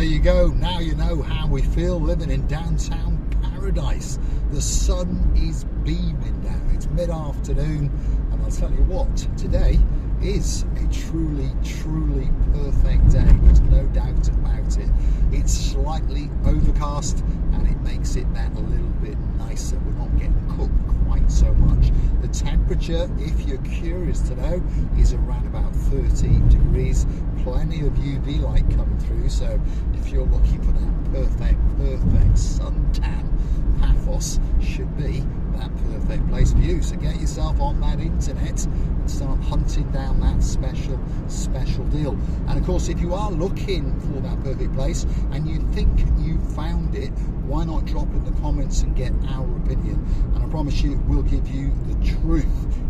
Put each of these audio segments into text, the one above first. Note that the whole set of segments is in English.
you go. Now you know how we feel living in downtown paradise. The sun is beaming down. It's mid-afternoon, and I'll tell you what, today is a truly, truly perfect day. There's no doubt about it. It's slightly overcast, and it makes it that a little bit nicer. We're not getting cooked quite so much. The temperature, if you're curious to know, is around about 30 degrees. Plenty of UV light coming through, so if you're looking for that perfect suntan, Paphos should be that perfect place for you. So get yourself on that internet and start hunting down that special deal. And of course, if you are looking for that perfect place and you think you found it, why not drop in the comments and get our opinion? And I promise you, we'll give you the truth.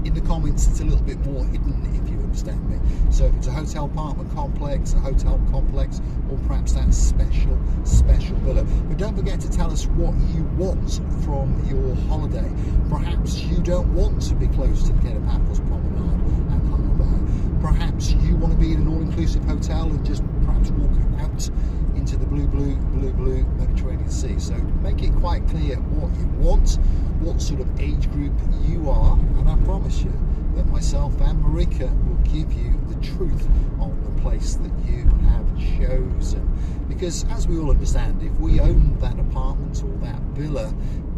In the comments, it's a little bit more hidden, if you understand me. So if it's a hotel apartment complex, a hotel complex, or perhaps that special villa. But don't forget to tell us what you want from your holiday. Perhaps you don't want to be close to the Paphos Promenade and Harbour. Perhaps you want to be in an all-inclusive hotel and just perhaps walk out into the blue Mediterranean Sea. So make it quite clear what you want, what sort of age group you are, and I promise you that myself and Marika will give you the truth on the place that you have chosen. Because as we all understand, if we owned that apartment or that villa,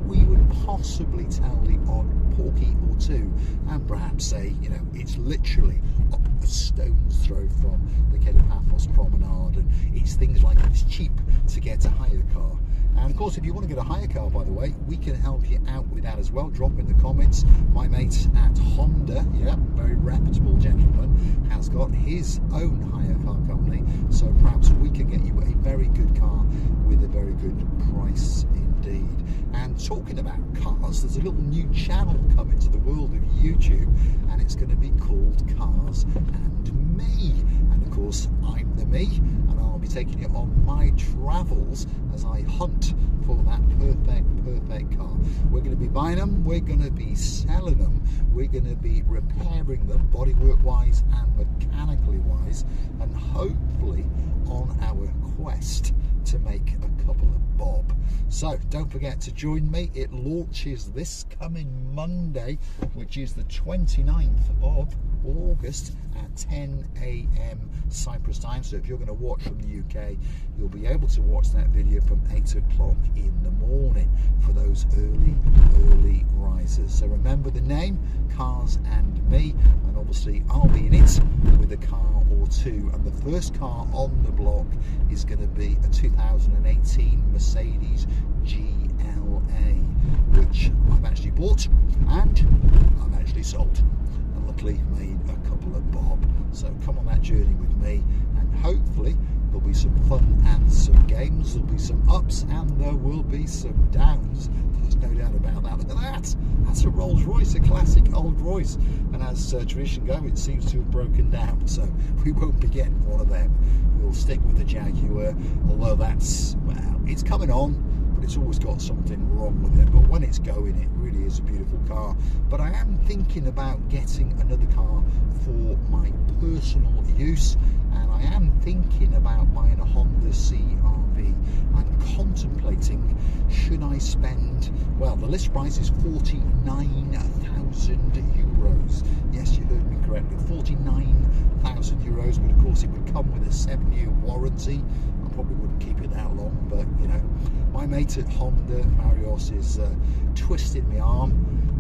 we would possibly tell the odd porky or two and perhaps say, you know, it's literally a stone's throw from the Paphos Promenade, and it's things like it's cheap to get a hire car. And of course, if you want to get a hire car, by the way, we can help you out with that as well. Drop in the comments. My mate at Honda, yeah, very reputable gentleman, has got his own hire car company. So perhaps we can get you a very good car with a very good price indeed. And talking about cars, there's a little new channel coming to the world of YouTube, and it's going to be called Cars and Me. And of course, I'm the me, and I'll be taking you on my travels as I hunt for that perfect car. We're going to be buying them, we're going to be selling them, we're going to be repairing them bodywork wise and mechanically wise, and hopefully on our quest to make a couple of bob. So don't forget to join me. It launches this coming Monday, which is the 29th of August at 10 AM Cyprus time. So if you're going to watch from the UK, you'll be able to watch that video from 8 o'clock in the morning for those early risers. So remember the name, Cars and Me, and obviously I'll be in it with a car or two. And the first car on the block is going to be a 2018 Mercedes GLA, which I've actually bought and I've actually sold, and luckily made a couple of bob. So come on that journey with me, and hopefully there'll be some fun and some games, there'll be some ups and there will be some downs. There's no doubt about that. Look at that, that's a Rolls Royce, a classic old Royce, and as tradition go, it seems to have broken down, so we won't be getting one of them. We'll stick with the Jaguar, although that's, well, it's coming on, but it's always got something wrong with it. But when it's going, it really is a beautiful car. But I am thinking about getting another car for my personal use, and I am thinking about buying a Honda CR-V. I'm contemplating, should I spend, well, the list price is 49,000 euros. Yes, you heard me correctly, 49,000 euros, but of course it would come with a 7-year warranty. I probably wouldn't keep it that long, but you know, my mate at Honda, Marios, is twisting my arm.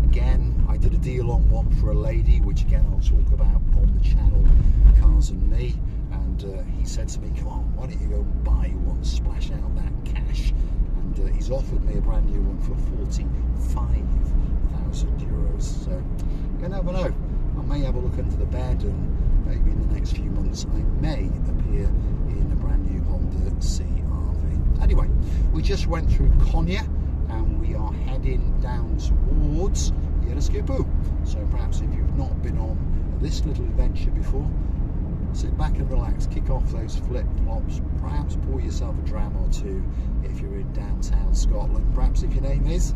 Again, I did a deal on one for a lady, which again I'll talk about on the channel, Cars and Me, and he said to me, come on, why don't you go and buy one, splash out that cash, and he's offered me a brand new one for 45,000 euros. So you never know, I may have a look under the bed, and maybe in the next few months I may appear in a brand new Honda CR-V. Anyway, we just went through Konya, and we are heading down towards Yereskipou. So perhaps if you've not been on this little adventure before, sit back and relax, kick off those flip-flops, perhaps pour yourself a dram or two if you're in downtown Scotland, perhaps if your name is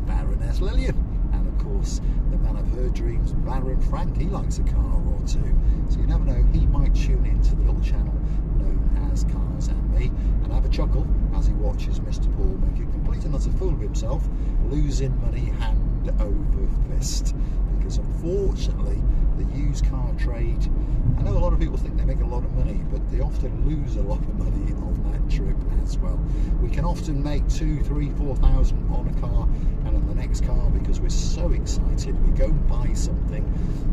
Baroness Lillian. And of course, the man of her dreams, Baron Frank, he likes a car or two. So you never know, he might tune into the little channel known as Cars and Me, and have a chuckle as he watches Mr. Paul make a complete and utter fool of himself, losing money hand over fist. Because unfortunately, the used car trade, I know a lot of people think they make a lot of money, but they often lose a lot of money on that trip as well. We can often make 2,000, 3,000, 4,000 on a car and on the next car because we're so excited. We go and buy something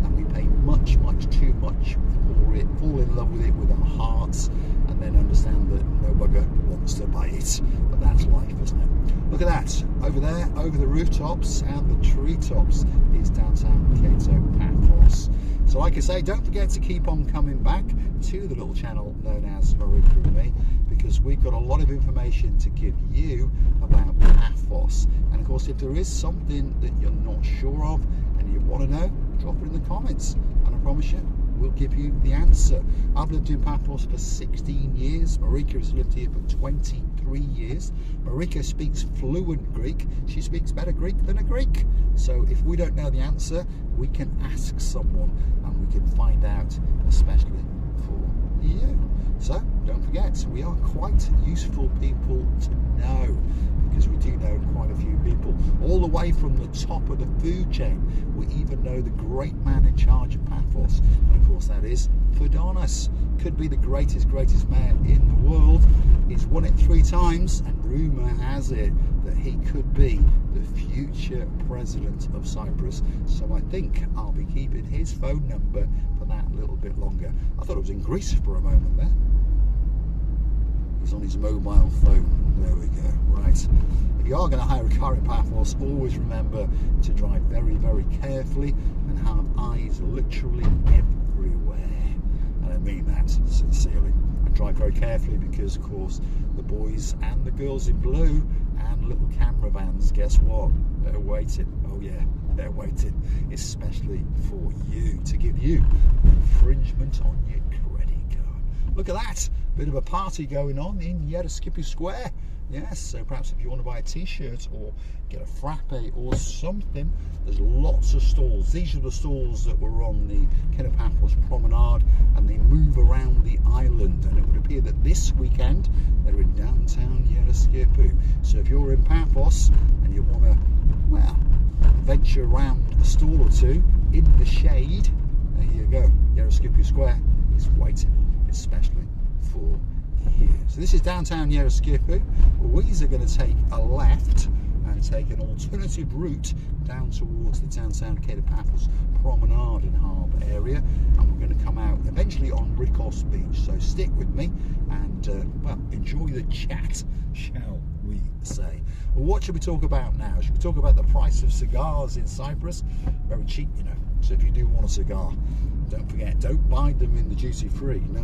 and we pay much, much too much for it, fall in love with it with our hearts, and then understand that no bugger wants to buy it. But that's life, isn't it? Look at that, over there, over the rooftops and the treetops is downtown Cato Paphos. So like I say, don't forget to keep on coming back to the little channel known as Marika and Me, because we've got a lot of information to give you about Paphos. And of course, if there is something that you're not sure of and you want to know, drop it in the comments, and I promise you we'll give you the answer. I've lived in Paphos for 16 years. Marika has lived here for 23 years. Marika speaks fluent Greek. She speaks better Greek than a Greek. So if we don't know the answer, we can ask someone and we can find out, especially for you. So don't forget, we are quite useful people to know, because we do know quite a few people, all the way from the top of the food chain. We even know the great man in charge of Paphos, and of course that is Fodonis. Could be the greatest man in the world. He's won it 3 times, and rumour has it that he could be the future president of Cyprus. So I think I'll be keeping his phone number for that little bit longer. I thought it was in Greece for a moment there. He's on his mobile phone. There we go. Right. If you are going to hire a car in Paphos, always remember to drive very, very carefully and have eyes literally everywhere. And I mean that sincerely. And drive very carefully because, of course, the boys and the girls in blue and little camera vans, guess what? They're waiting. Oh yeah, they're waiting. Especially for you, to give you infringement on your credit card. Look at that. Bit of a party going on in Rikkos Square. Yes, so perhaps if you want to buy a t-shirt or get a frappe or something, there's lots of stalls. These are the stalls that were on the Paphos promenade, and they move around the island, and it would appear that this weekend they're in downtown Rikkos. So if you're in Paphos and you want to, well, venture around a stall or two in the shade, there you go. Rikkos Square is waiting, especially for you. So this is downtown Rikkos. We are going to take a left and take an alternative route down towards the downtown Cato Paphos promenade and harbour area, and we're going to come out eventually on Rikkos beach. So stick with me and well, enjoy the chat, shall we say. Well, what should we talk about now? Should we talk about the price of cigars in Cyprus? Very cheap, you know. So if you do want a cigar, don't forget, don't buy them in the duty free. No.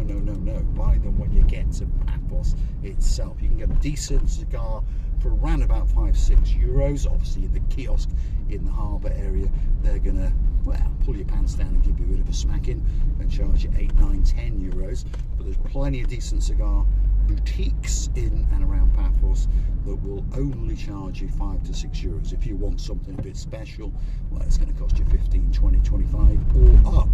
Buy them when you get to Paphos itself. You can get a decent cigar for around about €5-6. Obviously in the kiosk in the harbour area, they're gonna, well, pull your pants down and give you a bit of a smacking and charge you €8, €9, €10. But there's plenty of decent cigar boutiques in and around Paphos that will only charge you €5 to €6. If you want something a bit special, well, it's going to cost you 15, 20, 25 or up.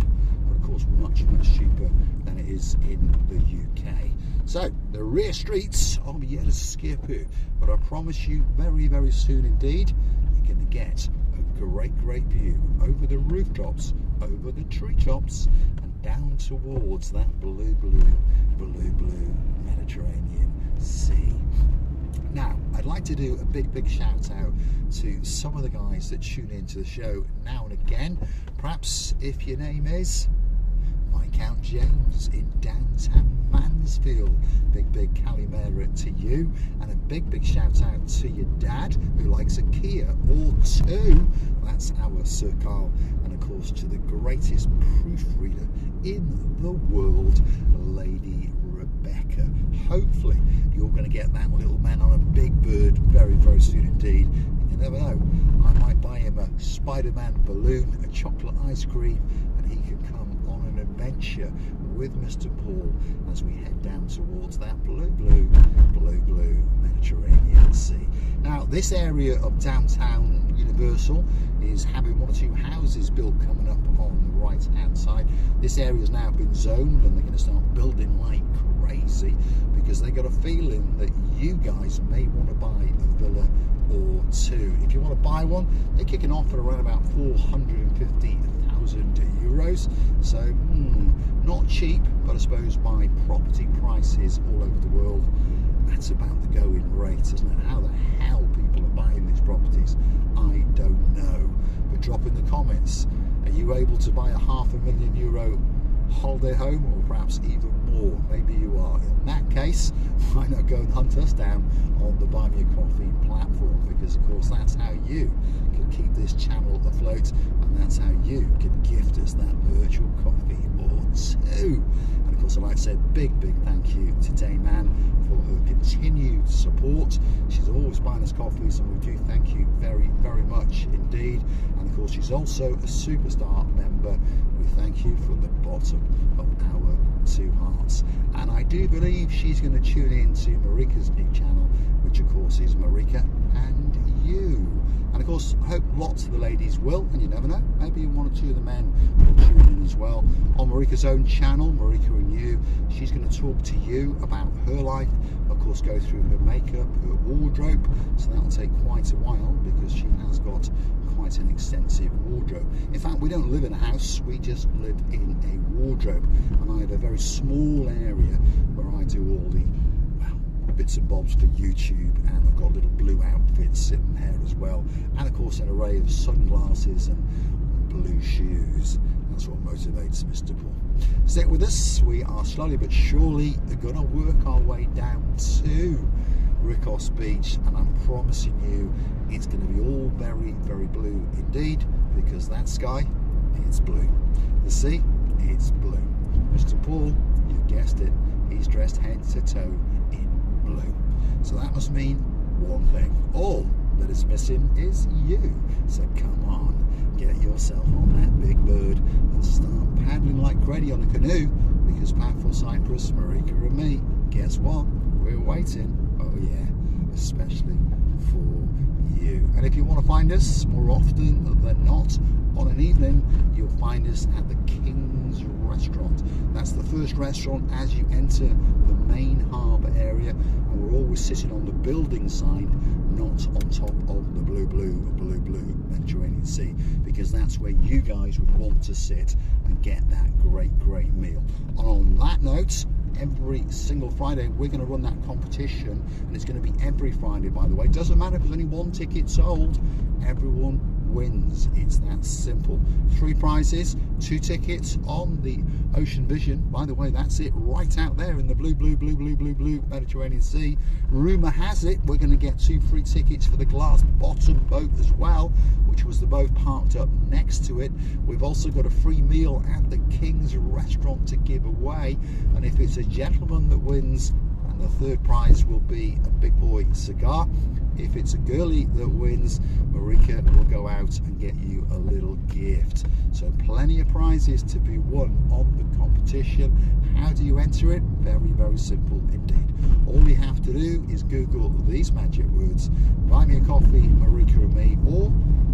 But of course much cheaper than it is in the UK. So the rear streets of Rikkos, but I promise you very soon indeed you're going to get a great view over the rooftops, over the treetops, and down towards that blue Mediterranean Sea. Now, I'd like to do a big shout out to some of the guys that tune into the show now and again. Perhaps if your name is Viscount James in downtown Mansfield, big Calimera to you, and a big shout out to your dad who likes a Kia or 2. That's our Sir Carl, and of course to the greatest proofreader in the world, Lady Rebecca. Hopefully you're going to get that little man on a big bird very soon indeed. You never know, I might buy him a Spider-Man balloon, a chocolate ice cream, and he can come on an adventure with Mr. Paul as we head down towards that blue Mediterranean Sea. Now, this area of downtown Universal is having 1 or 2 houses built coming up on the right hand side. This area has now been zoned and they're going to start building like crazy because they got a feeling that you guys may want to buy a villa or two. If you want to buy one, they're kicking off at around about 450,000 euros. So not cheap, but I suppose by property prices all over the world, that's about the going rate, isn't it? How the hell people are buying these properties, I don't know. But drop in the comments, are you able to buy a €500,000 holiday home, or perhaps even more? Maybe you are. In that case, why not go and hunt us down on the Buy Me a Coffee platform, because of course that's how you can keep this channel afloat, and that's how you can gift us that virtual coffee or two. And of course I'd like to say a big thank you to Dame Anne for her continued support. She's always buying us coffees, and we do thank you very much indeed. And of course she's also a superstar member. We thank you from the bottom of our two hearts. And I do believe she's going to tune in to Marika's new channel, which of course is Marika and You. And of course I hope lots of the ladies will, and you never know, maybe one or two of the men will tune in as well on Marika's own channel, Marika and You. She's going to talk to you about her life, of course go through her makeup, her wardrobe, so that'll take quite a while because she has got quite an extensive wardrobe. In fact, we don't live in a house, we just live in a wardrobe, and I have a very small area where I do all the bits and bobs for YouTube, and I've got little blue outfits sitting there as well, and of course an array of sunglasses and blue shoes. That's what motivates Mr. Paul. Stick with us, we are slowly but surely gonna work our way down to Rikkos Beach, and I'm promising you it's going to be all very blue indeed, because that sky, it's blue. The sea, it's blue. Mr. Paul, you guessed it, he's dressed head to toe in blue. So that must mean one thing: all that is missing is you. So come on, get yourself on that big bird and start paddling like Grady on a canoe, because Paphos Cyprus, Marika and me, guess what? We're waiting. Oh yeah, especially for you. And if you want to find us more often than not on an evening, you'll find us at the King's Restaurant. That's the first restaurant as you enter the main harbour area, and we're always sitting on the building side, not on top of the blue Mediterranean Sea, because that's where you guys would want to sit and get that great meal. And on that note, every single Friday we're going to run that competition, and it's going to be every Friday, by the way. Doesn't matter if there's only one ticket sold, everyone wins. It's that simple. 3 prizes, 2 tickets on the Ocean Vision. By the way, that's it, right out there in the blue Mediterranean Sea. Rumour has it we're going to get 2 free tickets for the glass bottom boat as well, which was the boat parked up next to it. We've also got a free meal at the King's Restaurant to give away, and if it's a gentleman that wins, and the 3rd prize will be a big boy cigar. If it's a girlie that wins, Marika will go out and get you a little gift. So plenty of prizes to be won on the competition. How do you enter it? Very simple indeed. All you have to do is Google these magic words: Buy Me a Coffee, Marika and Me, or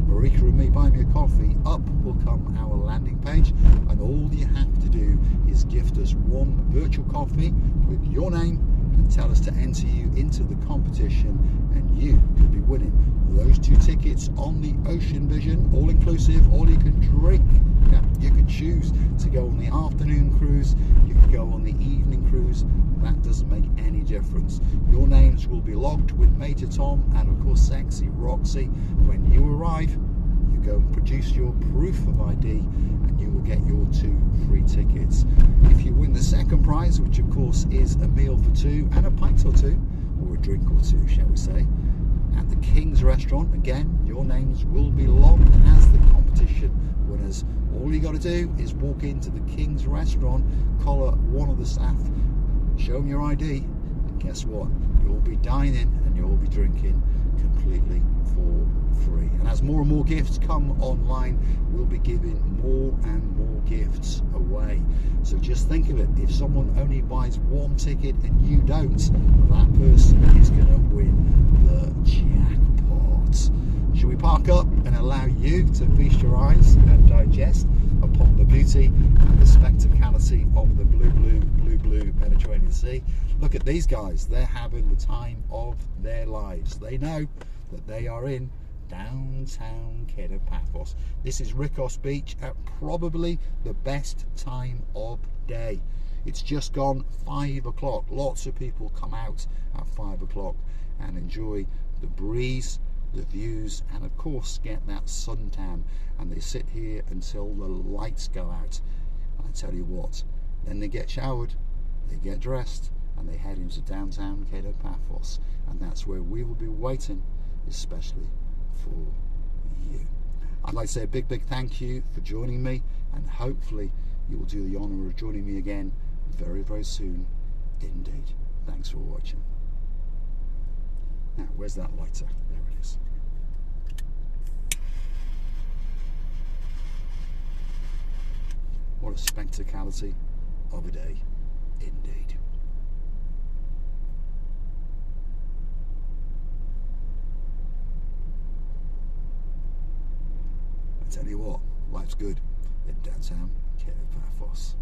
Marika and Me, Buy Me a Coffee. Up will come our landing page, and all you have to do is gift us 1 virtual coffee with your name and tell us to enter you into the competition, and you could be winning those 2 tickets on the Ocean Vision, all inclusive, all you can drink. Yeah, you could choose to go on the afternoon cruise, you can go on the evening cruise, that doesn't make any difference. Your names will be logged with Major Tom and of course Sexy Roxy. When you arrive, you go and produce your proof of ID, and you will get your 2 free tickets. If you win the 2nd prize, which of course is a meal for 2 and a pint or 2, or a drink or 2 shall we say, at the King's Restaurant, again your names will be logged as the competition winners. All you got to do is walk into the King's Restaurant, collar one of the staff, show them your ID, and guess what? You'll be dining and you'll be drinking completely for free. And as more and more gifts come online, we'll be giving more and more gifts away. So just think of it, if someone only buys 1 ticket and you don't, that person is going to win the jackpot. Should we park up and allow you to feast your eyes and digest upon the beauty and the spectacality of the blue Mediterranean Sea. Look at these guys, they're having the time of their lives. They know that they are in downtown Paphos. This is Rikkos Beach at probably the best time of day. It's just gone 5 o'clock. Lots of people come out at 5 o'clock and enjoy the breeze, the views, and of course get that suntan, and they sit here until the lights go out. And I tell you what, then they get showered, they get dressed, and they head into downtown Paphos, and that's where we will be waiting, especially for you. I'd like to say a big thank you for joining me, and hopefully you will do the honour of joining me again very soon indeed. Thanks for watching. Now, where's that lighter? There it is. What a spectacality of a day indeed. I tell you what, life's good in downtown Paphos.